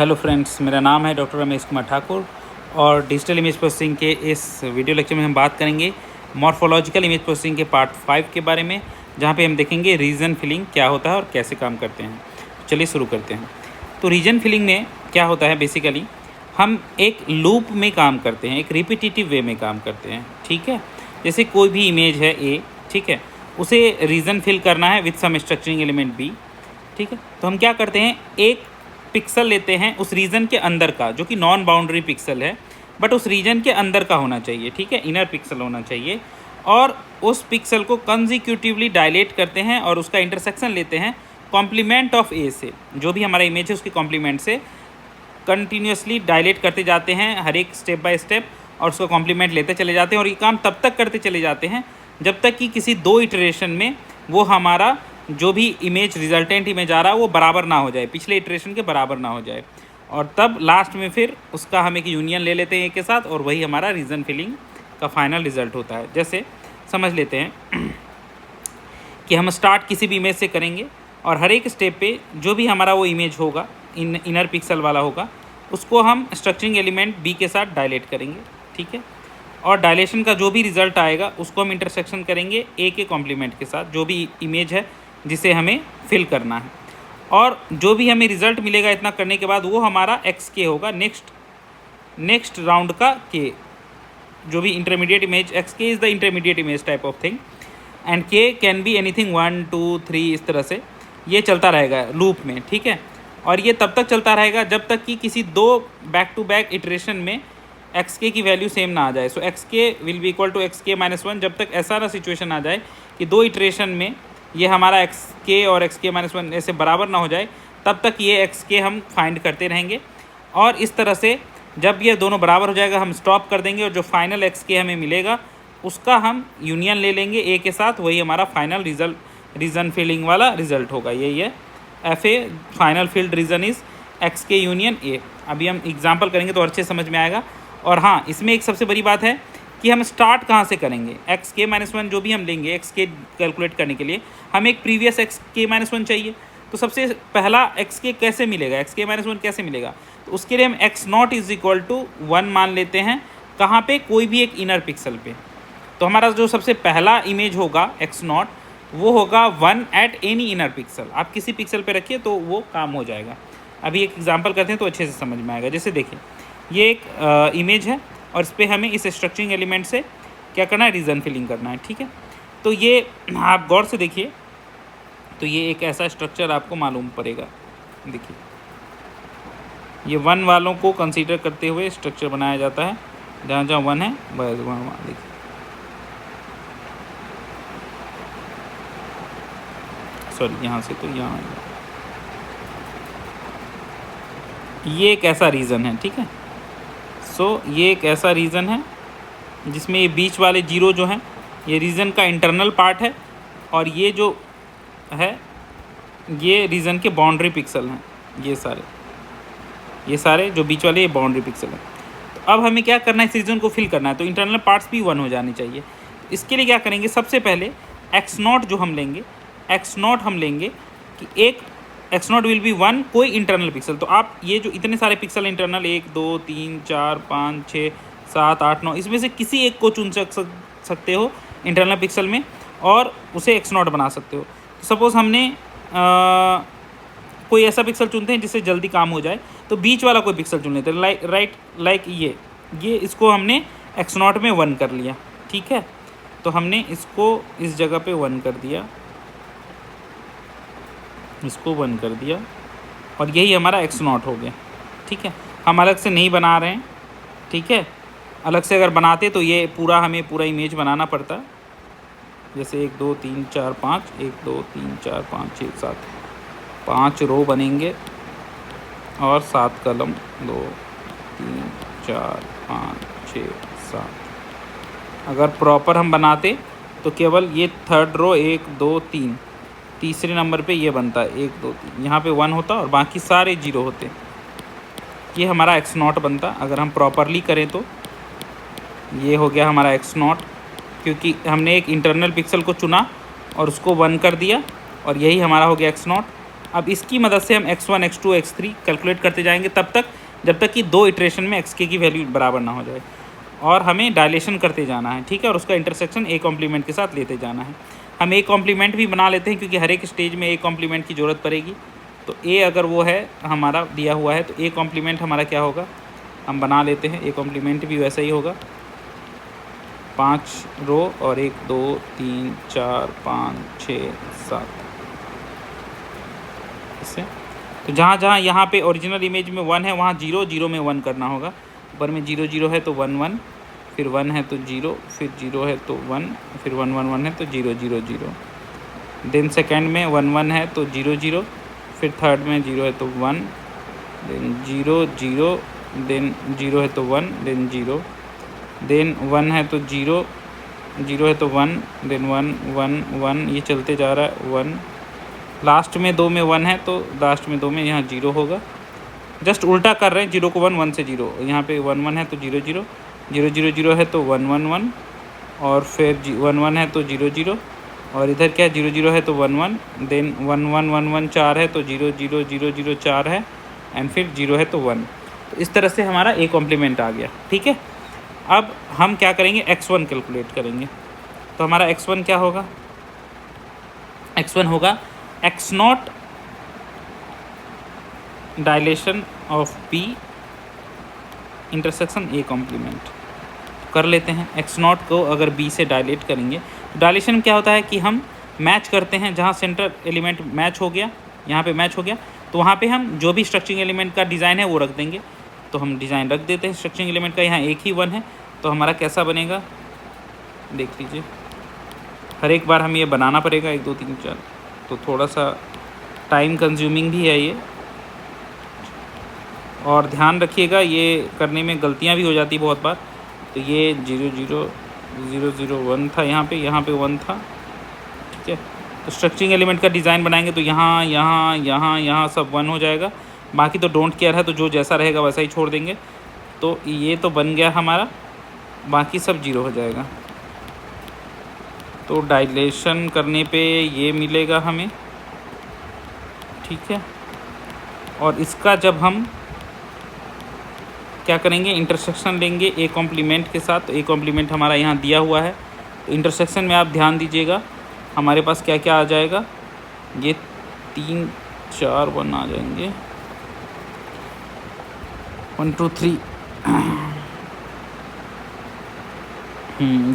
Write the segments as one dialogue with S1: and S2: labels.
S1: Hello friends, मेरा नाम है डॉक्टर रमेश कुमार ठाकुर और डिजिटल इमेज प्रोसेसिंग के इस वीडियो लेक्चर में हम बात करेंगे मॉर्फोलॉजिकल इमेज प्रोसेसिंग के पार्ट 5 के बारे में, जहां पे हम देखेंगे रीजन फिलिंग क्या होता है और कैसे काम करते हैं। चलिए शुरू करते हैं। तो रीजन फिलिंग में क्या होता है, बेसिकली हम एक लूप में काम करते हैं, एक रिपीटिटिव वे में काम करते हैं। ठीक है, जैसे कोई भी इमेज है ए, ठीक है, उसे रीजन फिल करना है with some structuring element b. ठीक है, तो हम क्या करते हैं, एक पिक्सल लेते हैं उस रीजन के अंदर का, जो कि नॉन बाउंड्री पिक्सल है, बट उस रीजन के अंदर का होना चाहिए। ठीक है, इनर पिक्सल होना चाहिए, और उस पिक्सल को कंजिक्यूटिवली डायलेट करते हैं और उसका इंटरसेक्शन लेते हैं कॉम्प्लीमेंट ऑफ ए से। जो भी हमारा इमेज है उसके कॉम्प्लीमेंट से कंटिन्यूसली डायलेट करते जाते हैं हर एक स्टेप बाय स्टेप, और उसका कॉम्प्लीमेंट लेते चले जाते हैं। और ये काम तब तक करते चले जाते हैं जब तक कि किसी दो इटरेशन में वो हमारा जो भी इमेज रिजल्टेंट इमेज आ रहा है वो बराबर ना हो जाए, पिछले इटरेशन के बराबर ना हो जाए, और तब लास्ट में फिर उसका हम एक यूनियन ले लेते हैं एक के साथ, और वही हमारा रीजन फिलिंग का फाइनल रिजल्ट होता है। जैसे समझ लेते हैं कि हम स्टार्ट किसी भी इमेज से करेंगे, और हर एक स्टेप पे जो भी हमारा वो इमेज होगा, इनर पिक्सल वाला होगा, उसको हम स्ट्रक्चरिंग एलिमेंट बी के साथ डायलेट करेंगे। ठीक है, और डायलेशन का जो भी रिजल्ट आएगा उसको हम इंटरसेक्शन करेंगे ए के कॉम्प्लीमेंट के साथ, जो भी इमेज है जिसे हमें फिल करना है। और जो भी हमें रिज़ल्ट मिलेगा इतना करने के बाद वो हमारा एक्स के होगा, नेक्स्ट राउंड का के, जो भी इंटरमीडिएट इमेज, एक्स के is the intermediate image type of thing, and के कैन बी एनीथिंग 1 2 3, इस तरह से ये चलता रहेगा लूप में। ठीक है, और ये तब तक चलता रहेगा जब तक कि किसी दो बैक टू बैक इटरेशन में एक्स के की वैल्यू सेम ना आ जाए। So x k will be equal to x k minus 1, जब तक ऐसा ना सिचुएशन आ जाए कि दो इटरेशन में ये हमारा एक्स के और एक्स के माइनस 1 ऐसे बराबर ना हो जाए, तब तक ये एक्स के हम फाइंड करते रहेंगे। और इस तरह से जब ये दोनों बराबर हो जाएगा हम स्टॉप कर देंगे, और जो फाइनल एक्स के हमें मिलेगा उसका हम यूनियन ले लेंगे ए के साथ, वही हमारा फाइनल रीजन फिलिंग वाला रिजल्ट होगा। यही है F A, final field region is x के यूनियन ए। अभी हम एग्जाम्पल करेंगे तो अच्छे समझ में आएगा। और हाँ, इसमें एक सबसे बड़ी बात है कि हम स्टार्ट कहाँ से करेंगे। एक्स के माइनस 1 जो भी हम लेंगे एक्स के कैलकुलेट करने के लिए, हमें एक प्रीवियस एक्स के माइनस 1 चाहिए। तो सबसे पहला एक्स के कैसे मिलेगा, एक्स के माइनस 1 कैसे मिलेगा, तो उसके लिए हम x naught is equal to 1 मान लेते हैं। कहाँ पे, कोई भी एक इनर पिक्सल पे। तो हमारा जो सबसे पहला इमेज होगा एक्स नॉट, वो होगा 1 एट एनी इनर पिक्सल। आप किसी पिक्सल पे रखिए तो वो काम हो जाएगा। अभी एक एग्जाम्पल करते हैं तो अच्छे से समझ में आएगा। जैसे देखिए, ये एक इमेज है और इस पर हमें इस स्ट्रक्चरिंग एलिमेंट से क्या करना है, रीजन फिलिंग करना है। ठीक है, तो ये आप गौर से देखिए, तो ये एक ऐसा स्ट्रक्चर आपको मालूम पड़ेगा। देखिए, ये 1 वालों को कंसीडर करते हुए स्ट्रक्चर बनाया जाता है। जहाँ जहाँ 1 है बस वहाँ देखिए, सॉरी यहाँ से तो यहाँ, ये एक ऐसा रीज़न है। ठीक है, सो ये एक ऐसा रीज़न है जिसमें ये बीच वाले जीरो जो हैं ये रीज़न का इंटरनल पार्ट है, और ये जो है ये रीज़न के बाउंड्री पिक्सल हैं। ये सारे जो बीच वाले ये बाउंड्री पिक्सल हैं। तो अब हमें क्या करना है, इस रीजन को फिल करना है, तो इंटरनल पार्ट्स भी 1 हो जाने चाहिए। इसके लिए क्या करेंगे, सबसे पहले एक्स नॉट जो हम लेंगे, एक्स नॉट हम लेंगे कि एक एक्स नॉट विल बी 1 कोई इंटरनल पिक्सल। तो आप ये जो इतने सारे पिक्सल इंटरनल 1 2 3 4 5 6 7 8 9, इसमें से किसी एक को चुन सकते हो इंटरनल पिक्सल में, और उसे एक्स नॉट बना सकते हो। तो सपोज़ हमने कोई ऐसा पिक्सल चुनते हैं जिससे जल्दी काम हो जाए, तो बीच वाला कोई पिक्सल चुन लेते हैं, लाइक ये इसको हमने एक्स नॉट में 1 कर लिया। ठीक है, तो हमने इसको इस जगह पे 1 कर दिया, इसको 1 कर दिया, और यही हमारा एक्स नॉट हो गया। ठीक है, हम अलग से नहीं बना रहे हैं। ठीक है, अलग से अगर बनाते तो ये हमें पूरा इमेज बनाना पड़ता। जैसे 1 2 3 4 5, 1 2 3 4 5 6 7, 5 रो बनेंगे और 7 कलम, 2 3 4 5 6 7। अगर प्रॉपर हम बनाते तो केवल ये थर्ड रो 1 2 3, तीसरे नंबर पे ये बनता है 1 2 3, यहाँ पे 1 होता और बाकी सारे 0 होते। ये हमारा एक्स नॉट बनता। अगर हम प्रॉपरली करें तो ये हो गया हमारा एक्स नॉट, क्योंकि हमने एक इंटरनल पिक्सल को चुना और उसको 1 कर दिया, और यही हमारा हो गया एक्स नॉट। अब इसकी मदद से हम x1 x2 x3 कैलकुलेट करते जाएंगे तब तक जब तक कि 2 इटरेशन में xk की वैल्यू बराबर ना हो जाए, और हमें डायलेशन करते जाना है, ठीक है, और उसका इंटरसेक्शन a कॉम्प्लीमेंट के साथ लेते जाना है। हम a कॉम्प्लीमेंट भी बना लेते हैं क्योंकि हर एक स्टेज में a कॉम्प्लीमेंट की ज़रूरत पड़ेगी। तो a अगर वो है हमारा दिया हुआ है तो a कॉम्प्लीमेंट हमारा क्या होगा, हम बना लेते हैं। a कॉम्प्लीमेंट भी वैसा ही होगा, 5 रो और 1 2 3 4 5 6 7 इससे। तो जहाँ जहाँ यहाँ पे ओरिजिनल इमेज में 1 है वहाँ 0 0 में 1 करना होगा। ऊपर में 0 0 है तो 1 1, फिर 1 है तो 0, फिर 0 है तो 1, फिर 1 1 1 है तो 0 0 0। देन सेकेंड में 1 1 है तो 0 0, फिर थर्ड में 0 है तो 1, देन 0 0, देन 0 है तो 1, देन 0, देन 1 है तो 0 0 है तो 1, देन 1 1 1, ये चलते जा रहा है 1। लास्ट में 2 में 1 है तो लास्ट में 2 में यहाँ 0 होगा। जस्ट उल्टा कर रहे हैं, 0 को 1 1 से 0, यहाँ पे 1 1 है तो 0 0 0 0 0 है तो 1 1 1, और फिर 1 1 है तो 0 0, और इधर क्या 0 0 है तो 1 1, देन 1 1 1 1 4 है तो 0 0 0 0 4 है, एंड फिर 0 है तो 1। तो इस तरह से हमारा a कॉम्प्लीमेंट आ गया, ठीक है। अब हम क्या करेंगे, x1 कैलकुलेट करेंगे। तो हमारा x1 क्या होगा, x1 होगा x0 dilation of b intersection a complement. कर लेते हैं, x0 को अगर b से डायलेट करेंगे तो डायलेशन क्या होता है कि हम मैच करते हैं, जहाँ सेंटर एलिमेंट मैच हो गया, यहाँ पे मैच हो गया तो वहाँ पे हम जो भी स्ट्रक्चरिंग एलिमेंट का डिज़ाइन है वो रख देंगे। तो हम डिज़ाइन रख देते हैं स्ट्रक्चरिंग एलिमेंट का, यहाँ एक ही 1 है तो हमारा कैसा बनेगा देख लीजिए। हर एक बार हमें ये बनाना पड़ेगा 1 2 3 4, तो थोड़ा सा टाइम कंज्यूमिंग भी है ये, और ध्यान रखिएगा ये करने में गलतियाँ भी हो जाती बहुत बार। तो ये 0 0 0 0 1 था, यहाँ पे 1 था, ठीक है। तो स्ट्रक्चरिंग एलिमेंट का डिज़ाइन बनाएंगे तो यहाँ यहाँ यहाँ यहाँ सब 1 हो जाएगा, बाकी तो डोंट केयर है, तो जो जैसा रहेगा वैसा ही छोड़ देंगे। तो ये तो बन गया हमारा, बाकी सब 0 हो जाएगा। तो डायलेशन करने पे ये मिलेगा हमें, ठीक है। और इसका जब हम क्या करेंगे, इंटरसेक्शन लेंगे a कॉम्प्लीमेंट के साथ। तो a कॉम्प्लीमेंट हमारा यहाँ दिया हुआ है, तो इंटरसेक्शन में आप ध्यान दीजिएगा हमारे पास क्या क्या आ जाएगा, ये 3 4 1 आ जाएंगे, 1 2 3।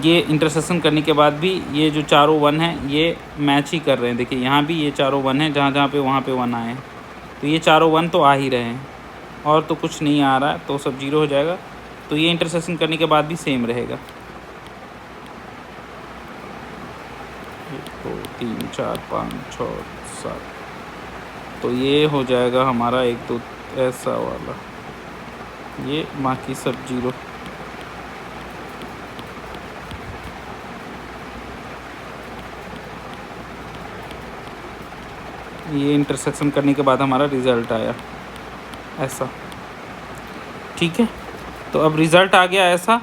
S1: ये इंटरसेक्शन करने के बाद भी ये जो चारों 1 हैं ये मैच ही कर रहे हैं। देखिए यहाँ भी ये चारों 1 हैं, जहाँ जहाँ पे वहाँ पे 1 आए हैं, तो ये चारों 1 तो आ ही रहे हैं, और तो कुछ नहीं आ रहा है, तो सब 0 हो जाएगा। तो ये इंटरसेक्शन करने के बाद भी सेम रहेगा, 1 2 3 4 5 6 7। तो ये हो जाएगा हमारा 1 2 ऐसा वाला, ये बाकी सब 0। ये इंटरसेक्शन करने के बाद हमारा रिज़ल्ट आया ऐसा, ठीक है। तो अब रिज़ल्ट आ गया ऐसा,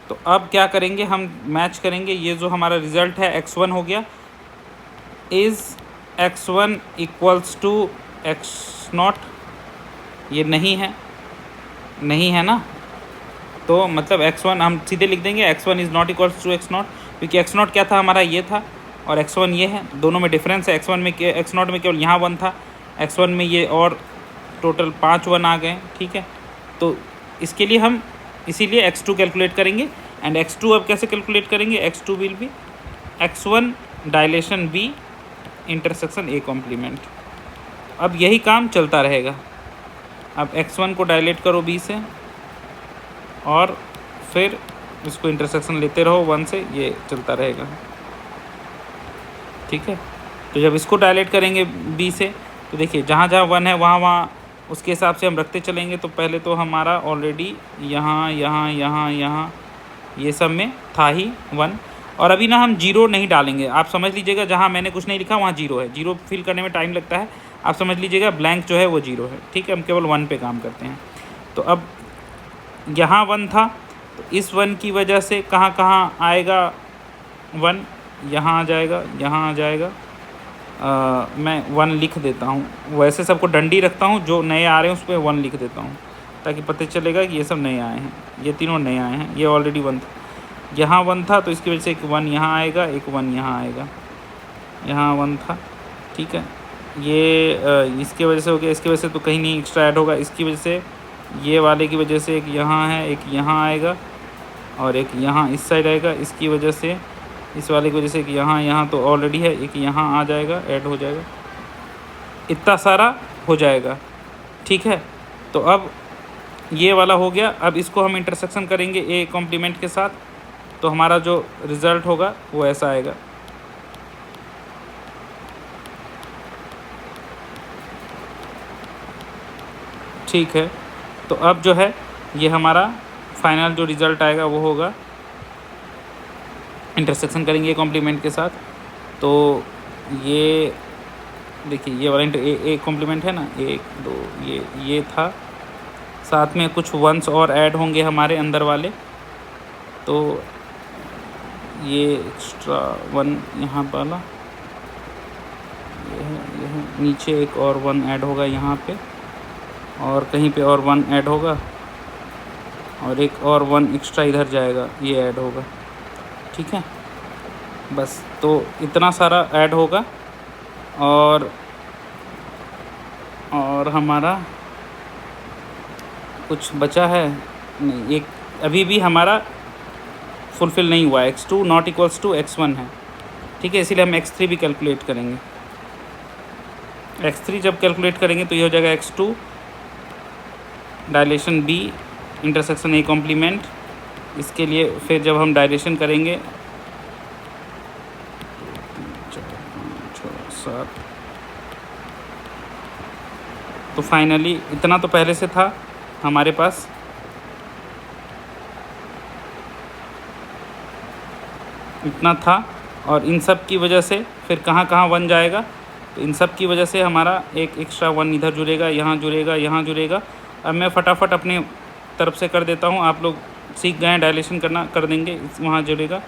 S1: तो अब क्या करेंगे, हम मैच करेंगे। ये जो हमारा रिज़ल्ट है x1 हो गया, is x1 equals to x0, ये नहीं है ना, तो मतलब x1 हम सीधे लिख देंगे x1 is not equals to x0, क्योंकि x0 क्या था हमारा, ये था, और x1 ये है। दोनों में डिफरेंस है, x1 में x0 में केवल यहाँ 1 था, x1 में ये और टोटल 5 1 आ गए, ठीक है। तो इसके लिए हम इसीलिए x2 कैलकुलेट करेंगे। एंड x2 अब कैसे कैलकुलेट करेंगे, x2 will be x1 dilation b intersection a complement. अब यही काम चलता रहेगा। अब x1 को डायलेट करो b से, और फिर इसको इंटरसेक्शन लेते रहो 1 से, ये चलता रहेगा, ठीक है। तो जब इसको डायलेट करेंगे b से, तो देखिए जहाँ जहाँ 1 है वहाँ उसके हिसाब से हम रखते चलेंगे। तो पहले तो हमारा ऑलरेडी यहाँ ये सब में था ही 1, और अभी ना हम 0 नहीं डालेंगे। आप समझ लीजिएगा, जहाँ मैंने कुछ नहीं लिखा वहाँ 0 है। 0 फिल करने में टाइम लगता है, आप समझ लीजिएगा ब्लैंक जो है वो 0 है, ठीक है। हम केवल 1 पे काम करते हैं। तो अब यहाँ 1 था, तो इस 1 की वजह से कहाँ आएगा 1, यहाँ आ जाएगा, यहाँ आ जाएगा, मैं 1 लिख देता हूँ। वैसे सबको डंडी रखता हूँ, जो नए आ रहे हैं उस पर 1 लिख देता हूँ ताकि पता चलेगा कि ये सब नए आए हैं, ये तीनों नए आए हैं। ये ऑलरेडी 1 था, यहाँ 1 था तो इसकी वजह से एक 1 यहाँ आएगा, एक 1 यहाँ आएगा, यहाँ 1 था, ठीक है। ये इसके वजह से हो गया, इसकी वजह से तो कहीं नहीं एक्स्ट्रा ऐड होगा, इसकी वजह से ये वाले की वजह से एक यहाँ है, एक यहाँ आएगा और एक यहाँ इस साइड आएगा, इसकी वजह से इस वाले की वजह से एक यहाँ तो ऑलरेडी है, एक यहाँ आ जाएगा, ऐड हो जाएगा, इतना सारा हो जाएगा, ठीक है। तो अब ये वाला हो गया। अब इसको हम इंटरसेक्शन करेंगे ए कॉम्प्लीमेंट के साथ, तो हमारा जो रिज़ल्ट होगा वो ऐसा आएगा। ठीक है, तो अब जो है ये हमारा फाइनल जो रिज़ल्ट आएगा वो होगा, इंटरसेक्शन करेंगे कॉम्प्लीमेंट के साथ, तो ये देखिए ये वाला ए कॉम्प्लीमेंट है ना, 1 2 ये था, साथ में कुछ 1s और ऐड होंगे हमारे अंदर वाले, तो ये एक्स्ट्रा 1 यहाँ वाला ये है, नीचे एक और 1 ऐड होगा यहाँ पे, और कहीं पे और 1 ऐड होगा, और एक और 1 एक्स्ट्रा इधर जाएगा, ये ऐड होगा, ठीक है। बस तो इतना सारा ऐड होगा, और हमारा कुछ बचा है नहीं, एक अभी भी हमारा फुलफ़िल नहीं हुआ, x2 not equals to x1 है, ठीक है। इसीलिए हम x3 भी कैलकुलेट करेंगे। x3 जब कैलकुलेट करेंगे तो ये हो जाएगा x2 dilation b intersection a complement. इसके लिए फिर जब हम डायलेशन करेंगे 4 5 6 7, तो फाइनली इतना तो पहले से था हमारे पास, इतना था, और इन सब की वजह से फिर कहाँ 1 जाएगा, तो इन सब की वजह से हमारा एक एक्स्ट्रा 1 इधर जुड़ेगा, यहाँ जुड़ेगा, यहाँ जुड़ेगा। अब मैं फटाफट अपने तरफ से कर देता हूँ, आप लोग सीख गए हैं डायलेशन करना, कर देंगे। वहाँ जुड़ेगा,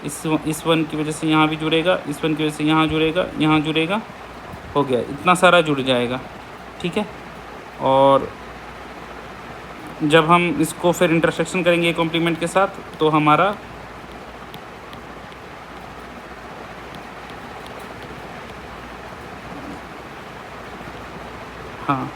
S1: इस 1 की वजह से यहाँ भी जुड़ेगा, इस 1 की वजह से यहाँ जुड़ेगा, यहाँ जुड़ेगा, हो गया, इतना सारा जुड़ जाएगा, ठीक है। और जब हम इसको फिर इंटरसेक्शन करेंगे कॉम्प्लीमेंट के साथ, तो हमारा हाँ,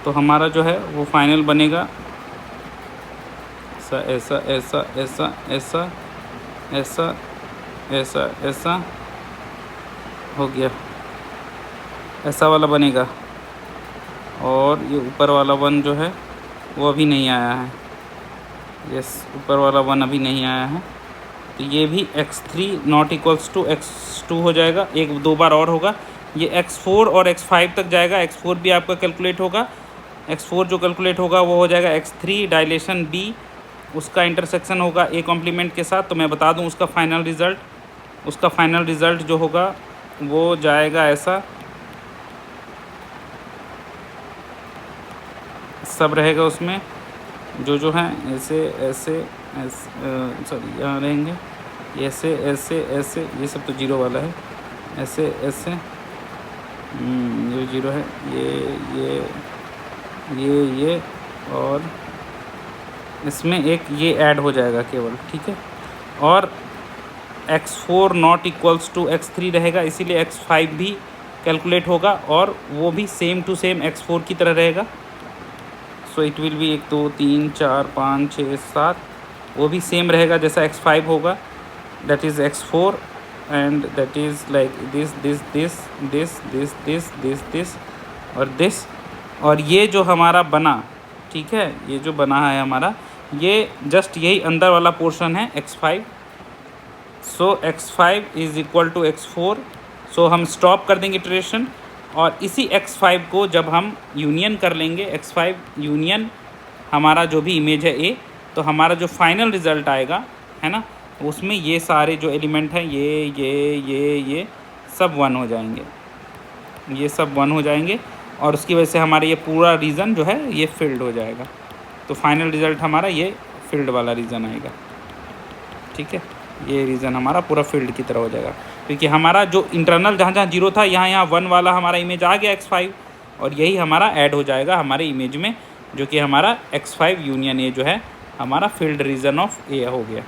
S1: तो हमारा जो है वो फाइनल बनेगा ऐसा ऐसा ऐसा ऐसा ऐसा ऐसा ऐसा ऐसा हो गया, ऐसा वाला बनेगा। और ये ऊपर वाला 1 जो है वो अभी नहीं आया है, यस, ऊपर वाला 1 अभी नहीं आया है, तो ये भी x3 not equals to x2 हो जाएगा, एक 2 बार और होगा, ये x4 और x5 तक जाएगा। x4 भी आपका कैलकुलेट होगा, x4 जो कैलकुलेट होगा वो हो जाएगा x3 डायलेशन b, उसका इंटरसेक्शन होगा a कॉम्प्लीमेंट के साथ। तो मैं बता दूं उसका फाइनल रिज़ल्ट जो होगा वो जाएगा ऐसा, सब रहेगा उसमें, जो हैं ऐसे ऐसे सॉरी यहाँ रहेंगे, ऐसे ऐसे ऐसे, ये सब तो 0 वाला है, ऐसे ऐसे, ये 0 है, ये और इसमें एक ये ऐड हो जाएगा केवल, ठीक है। और x4 not equals to x3 रहेगा, इसीलिए x5 भी कैलकुलेट होगा, और वो भी सेम टू सेम x4 की तरह रहेगा। सो इट विल बी 1 2 3 4 5 6 7, वो भी सेम रहेगा जैसा x5 होगा, that is x4, and that is like this और दिस। और ये जो हमारा बना, ठीक है, ये जो बना है हमारा, ये जस्ट यही अंदर वाला पोर्शन है x5। So x5 is equal to x4, so हम स्टॉप कर देंगे इटरेशन, और इसी x5 को जब हम यूनियन कर लेंगे, x5 यूनियन हमारा जो भी इमेज है a, तो हमारा जो फाइनल रिज़ल्ट आएगा, है ना, उसमें ये सारे जो एलिमेंट हैं, ये सब 1 हो जाएंगे, ये सब 1 हो जाएंगे, और उसकी वजह से हमारा ये पूरा रीज़न जो है ये फिल्ड हो जाएगा। तो फाइनल रिज़ल्ट हमारा ये फील्ड वाला रीज़न आएगा, ठीक है, ये रीज़न हमारा पूरा फील्ड की तरह हो जाएगा। क्योंकि हमारा जो इंटरनल जहाँ जहाँ 0 था यहाँ 1 वाला हमारा इमेज आ गया x5, और यही हमारा ऐड हो जाएगा हमारे इमेज में, जो कि हमारा x5 यूनियन ए जो है हमारा फील्ड रीजन ऑफ ए हो गया।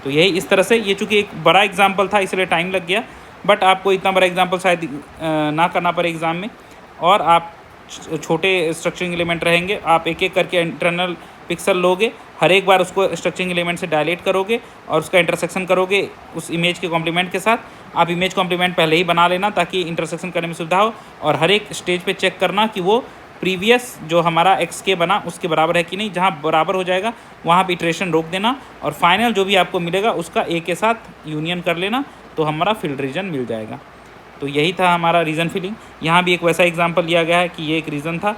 S1: तो यही इस तरह से, ये चूँकि एक बड़ा एग्जाम्पल था इसलिए टाइम लग गया, बट आपको इतना बड़ा एग्जाम्पल शायद ना करना पड़े एग्ज़ाम में, और आप छोटे स्ट्रक्चरिंग एलिमेंट रहेंगे, आप एक एक करके इंटरनल पिक्सल लोगे, हर एक बार उसको स्ट्रक्चरिंग एलिमेंट से डायलेट करोगे और उसका इंटरसेक्शन करोगे उस इमेज के कॉम्प्लीमेंट के साथ। आप इमेज कॉम्प्लीमेंट पहले ही बना लेना ताकि इंटरसेक्शन करने में सुविधा हो, और हर एक स्टेज पे चेक करना कि वो प्रीवियस जो हमारा एक्स के बना उसके बराबर है कि नहीं। जहाँ बराबर हो जाएगा वहाँ पे इटरेशन रोक देना, और फाइनल जो भी आपको मिलेगा उसका ए के साथ यूनियन कर लेना, तो हमारा फील्ड रीजन मिल जाएगा। तो यही था हमारा रीजन फिलिंग। यहाँ भी एक वैसा एग्जांपल लिया गया है कि ये एक रीजन था,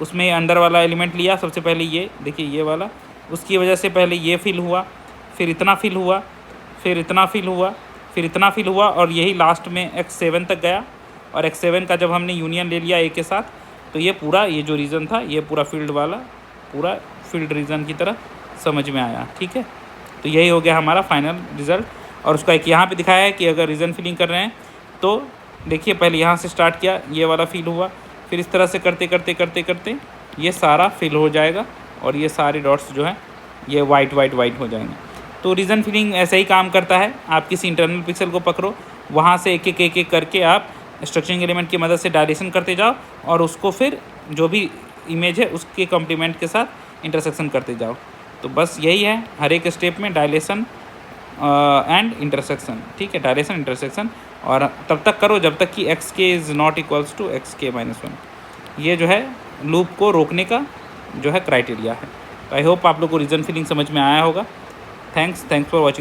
S1: उसमें अंदर वाला एलिमेंट लिया, सबसे पहले ये देखिए ये वाला, उसकी वजह से पहले ये फिल हुआ, फिर इतना फिल हुआ, फिर इतना फिल हुआ, फिर इतना फिल हुआ, और यही लास्ट में x7 तक गया। और x7 का जब हमने यूनियन ले लिया ए के साथ, तो ये पूरा ये जो रीजन था ये पूरा फील्ड वाला पूरा फील्ड रीजन की तरह समझ में आया। ठीक है, तो यही हो गया हमारा फाइनल रिज़ल्ट। और उसका एक यहाँ पे दिखाया है कि अगर रीजन फिलिंग कर रहे हैं तो देखिए पहले यहाँ से स्टार्ट किया, ये वाला फिल हुआ, फिर इस तरह से करते करते करते करते ये सारा फिल हो जाएगा, और ये सारे डॉट्स जो है ये वाइट वाइट वाइट हो जाएंगे। तो रीजन फिलिंग ऐसे ही काम करता है। आप किसी इंटरनल पिक्सल को पकड़ो, वहाँ से एक एक करके आप स्ट्रक्चरिंग एलिमेंट की मदद से डायलेशन करते जाओ, और उसको फिर जो भी इमेज है उसके कॉम्प्लीमेंट के साथ इंटरसेक्शन करते जाओ। तो बस यही है, हर एक स्टेप में डायलेशन एंड इंटरसेक्शन। ठीक है, डायलेशन इंटरसेक्शन, और तब तक करो जब तक कि एक्स के is not equals to xk-1। ये जो है लूप को रोकने का जो है क्राइटेरिया है। तो आई होप आप लोग को रीजन फिलिंग समझ में आया होगा। Thanks for watching.